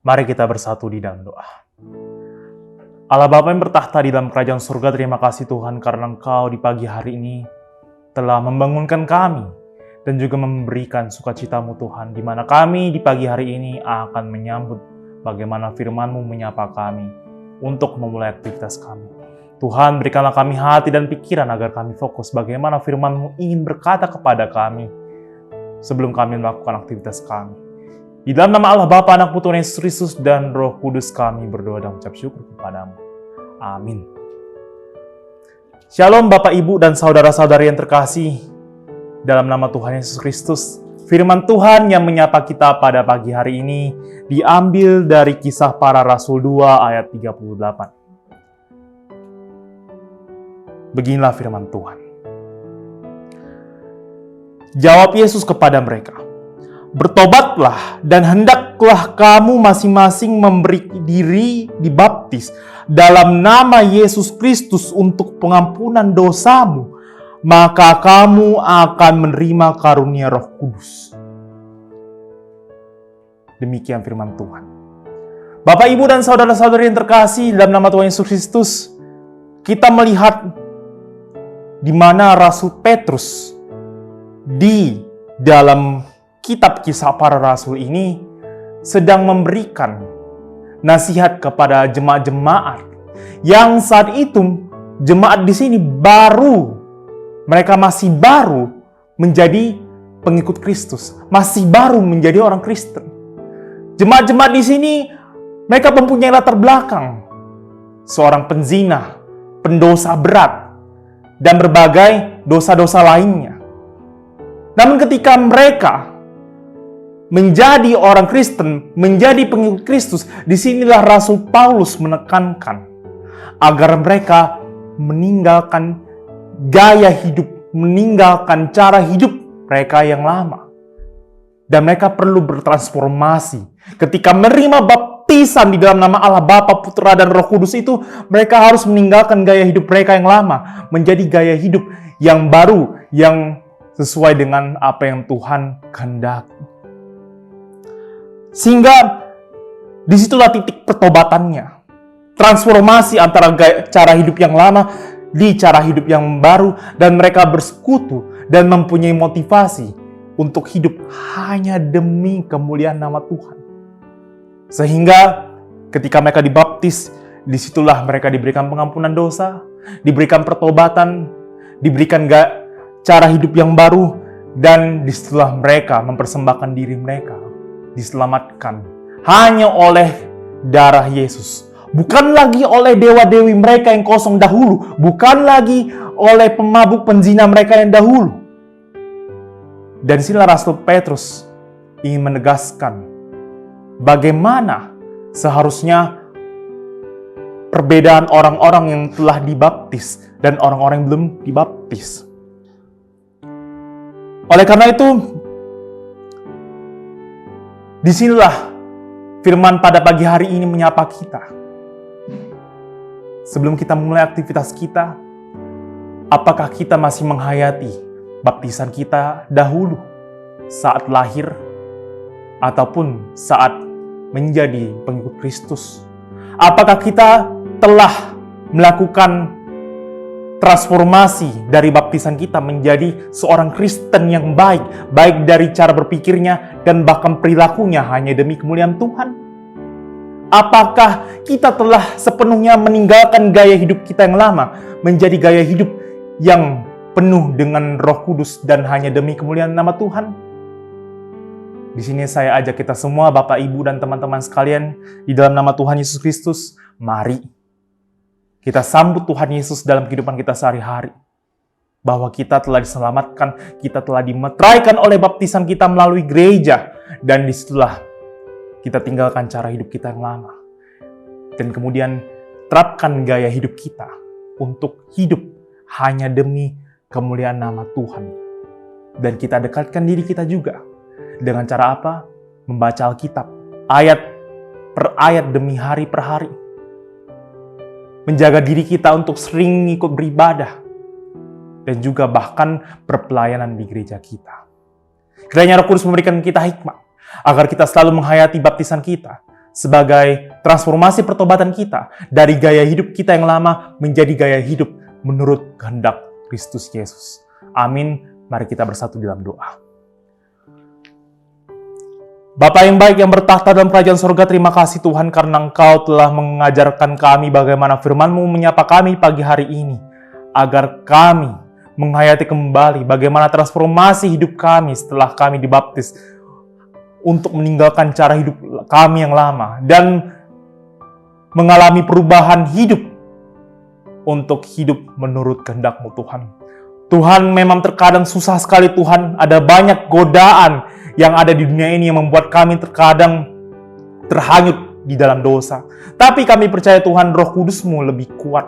Mari kita bersatu di dalam doa. Allah Bapa yang bertahta di dalam kerajaan surga, terima kasih Tuhan karena Engkau di pagi hari ini telah membangunkan kami dan juga memberikan sukacita-Mu Tuhan, di mana kami di pagi hari ini akan menyambut bagaimana firman-Mu menyapa kami untuk memulai aktivitas kami. Tuhan, berikanlah kami hati dan pikiran agar kami fokus bagaimana firman-Mu ingin berkata kepada kami sebelum kami melakukan aktivitas kami. Di dalam nama Allah Bapa, Anak, Putra Yesus Kristus, dan Roh Kudus kami berdoa dan mengucap syukur kepadamu. Amin. Shalom Bapak, Ibu, dan saudara-saudari yang terkasih. Dalam nama Tuhan Yesus Kristus, firman Tuhan yang menyapa kita pada pagi hari ini diambil dari Kisah Para Rasul 2 ayat 38. Beginilah firman Tuhan. Jawab Yesus kepada mereka, "Bertobatlah dan hendaklah kamu masing-masing memberi diri dibaptis dalam nama Yesus Kristus untuk pengampunan dosamu, maka kamu akan menerima karunia Roh Kudus." Demikian firman Tuhan. Bapak, Ibu, dan saudara-saudari yang terkasih, dalam nama Tuhan Yesus Kristus, kita melihat di mana Rasul Petrus di dalam kitab Kisah Para Rasul ini sedang memberikan nasihat kepada jemaat-jemaat yang saat itu jemaat di sini mereka masih baru menjadi pengikut Kristus, masih baru menjadi orang Kristen. Jemaat-jemaat di sini mereka mempunyai latar belakang seorang penzina, pendosa berat, dan berbagai dosa-dosa lainnya. Namun ketika mereka menjadi orang Kristen, menjadi pengikut Kristus, disinilah Rasul Paulus menekankan agar mereka meninggalkan gaya hidup, meninggalkan cara hidup mereka yang lama. Dan mereka perlu bertransformasi. Ketika menerima baptisan di dalam nama Allah Bapa, Putra, dan Roh Kudus itu, mereka harus meninggalkan gaya hidup mereka yang lama, menjadi gaya hidup yang baru, yang sesuai dengan apa yang Tuhan kehendaki. Sehingga disitulah titik pertobatannya. Transformasi antara cara hidup yang lama di cara hidup yang baru, dan mereka bersekutu dan mempunyai motivasi untuk hidup hanya demi kemuliaan nama Tuhan. Sehingga ketika mereka dibaptis, disitulah mereka diberikan pengampunan dosa, diberikan pertobatan, diberikan cara hidup yang baru, dan disitulah mereka mempersembahkan diri mereka diselamatkan hanya oleh darah Yesus. Bukan lagi oleh dewa-dewi mereka yang kosong dahulu. Bukan lagi oleh pemabuk penzina mereka yang dahulu. Dan sinilah Rasul Petrus ingin menegaskan bagaimana seharusnya perbedaan orang-orang yang telah dibaptis dan orang-orang yang belum dibaptis. Oleh karena itu, disinilah firman pada pagi hari ini menyapa kita. Sebelum kita mulai aktivitas kita, apakah kita masih menghayati baptisan kita dahulu saat lahir ataupun saat menjadi pengikut Kristus? Apakah kita telah melakukan transformasi dari baptisan kita menjadi seorang Kristen yang baik dari cara berpikirnya dan bahkan perilakunya hanya demi kemuliaan Tuhan? Apakah kita telah sepenuhnya meninggalkan gaya hidup kita yang lama menjadi gaya hidup yang penuh dengan Roh Kudus dan hanya demi kemuliaan nama Tuhan? Di sini saya ajak kita semua, Bapak, Ibu, dan teman-teman sekalian, di dalam nama Tuhan Yesus Kristus, mari kita sambut Tuhan Yesus dalam kehidupan kita sehari-hari. Bahwa kita telah diselamatkan, kita telah dimeteraikan oleh baptisan kita melalui gereja. Dan disitulah kita tinggalkan cara hidup kita yang lama. Dan kemudian terapkan gaya hidup kita untuk hidup hanya demi kemuliaan nama Tuhan. Dan kita dekatkan diri kita juga. Dengan cara apa? Membaca Alkitab. Ayat per ayat demi hari per hari. Menjaga diri kita untuk sering ikut beribadah. Dan juga bahkan berpelayanan di gereja kita. Kiranya Roh Kudus memberikan kita hikmat. Agar kita selalu menghayati baptisan kita sebagai transformasi pertobatan kita dari gaya hidup kita yang lama menjadi gaya hidup menurut kehendak Kristus Yesus. Amin. Mari kita bersatu dalam doa. Bapa yang baik yang bertahta dalam kerajaan surga, terima kasih Tuhan karena Engkau telah mengajarkan kami bagaimana firman-Mu menyapa kami pagi hari ini, agar kami menghayati kembali bagaimana transformasi hidup kami setelah kami dibaptis untuk meninggalkan cara hidup kami yang lama dan mengalami perubahan hidup untuk hidup menurut kehendak-Mu Tuhan. Tuhan, memang terkadang susah sekali Tuhan, ada banyak godaan yang ada di dunia ini yang membuat kami terkadang terhanyut di dalam dosa. Tapi kami percaya Tuhan, Roh Kudus-Mu lebih kuat.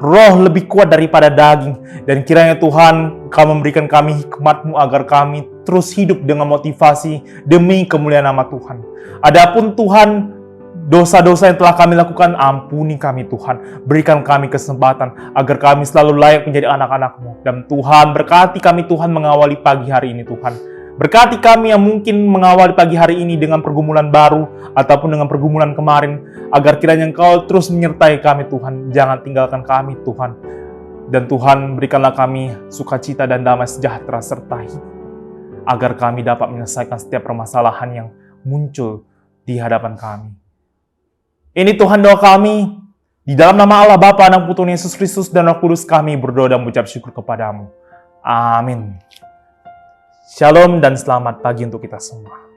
Roh lebih kuat daripada daging. Dan kiranya Tuhan, Kau memberikan kami hikmat-Mu agar kami terus hidup dengan motivasi demi kemuliaan nama Tuhan. Adapun Tuhan, dosa-dosa yang telah kami lakukan, ampuni kami Tuhan. Berikan kami kesempatan agar kami selalu layak menjadi anak-anak-Mu. Dan Tuhan, berkati kami Tuhan mengawali pagi hari ini Tuhan. Berkati kami yang mungkin mengawali pagi hari ini dengan pergumulan baru ataupun dengan pergumulan kemarin, agar kiranya Engkau terus menyertai kami Tuhan. Jangan tinggalkan kami Tuhan. Dan Tuhan, berikanlah kami sukacita dan damai sejahtera serta hidup, agar kami dapat menyelesaikan setiap permasalahan yang muncul di hadapan kami. Ini Tuhan doa kami, di dalam nama Allah Bapa, Anak, Putra Yesus Kristus dan Roh Kudus kami berdoa dan mengucap syukur kepadamu. Amin. Shalom dan selamat pagi untuk kita semua.